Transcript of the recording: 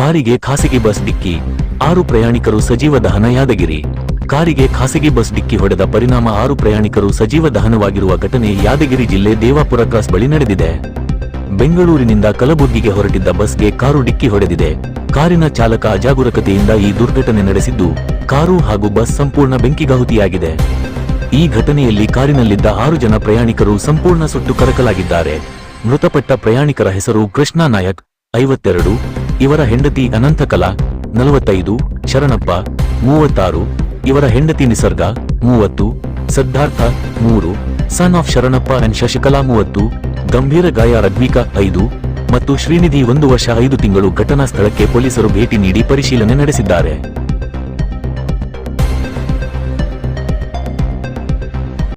ಕಾರಿಗೆ ಖಾಸಗಿ ಬಸ್ ಡಿಕ್ಕಿ, 6 ಪ್ರಯಾಣಿಕರು ಸಜೀವ ದಹನ. ಯಾದಗಿರಿ ಕಾರಿಗೆ ಖಾಸಗಿ ಬಸ್ ಡಿಕ್ಕಿ ಹೊಡೆದ ಪರಿಣಾಮ 6 ಪ್ರಯಾಣಿಕರು ಸಜೀವ ದಹನವಾಗಿರುವ ಘಟನೆ ಯಾದಗಿರಿ ಜಿಲ್ಲೆ ದೇವಾಪುರ ಕ್ರಾಸ್ ಬಳಿ ನಡೆದಿದೆ. ಬೆಂಗಳೂರಿನಿಂದ ಕಲಬುರ್ಗಿಗೆ ಹೊರಟಿದ್ದ ಬಸ್ಗೆ ಕಾರು ಡಿಕ್ಕಿ ಹೊಡೆದಿದೆ. ಕಾರಿನ ಚಾಲಕ ಅಜಾಗರೂಕತೆಯಿಂದ ಈ ದುರ್ಘಟನೆ ನಡೆಸಿದ್ದು, ಕಾರು ಹಾಗೂ ಬಸ್ ಸಂಪೂರ್ಣ ಬೆಂಕಿಗಾಹುತಿಯಾಗಿದೆ. ಈ ಘಟನೆಯಲ್ಲಿ ಕಾರಿನಲ್ಲಿದ್ದ 6 ಜನ ಪ್ರಯಾಣಿಕರು ಸಂಪೂರ್ಣ ಸುಟ್ಟು ಕರಕಲಾಗಿದ್ದಾರೆ. ಮೃತಪಟ್ಟ ಪ್ರಯಾಣಿಕರ ಹೆಸರು ಕೃಷ್ಣ ನಾಯಕ್ 52, ಇವರ ಹೆಂಡತಿ ಅನಂತಕಲಾ 45, ಶರಣಪ್ಪ 36, ಇವರ ಹೆಂಡತಿ Nisarga 30, Siddhartha 3, son of Sharanappa and Shashikala 30, ಗಂಭೀರ ಗಾಯ ರಗ್ವಿಕಾ 5 ಮತ್ತು ಶ್ರೀನಿಧಿ 1 ವರ್ಷ 5 ತಿಂಗಳು. ಘಟನಾ ಸ್ಥಳಕ್ಕೆ ಪೊಲೀಸರು ಭೇಟಿ ನೀಡಿ ಪರಿಶೀಲನೆ ನಡೆಸಿದ್ದಾರೆ.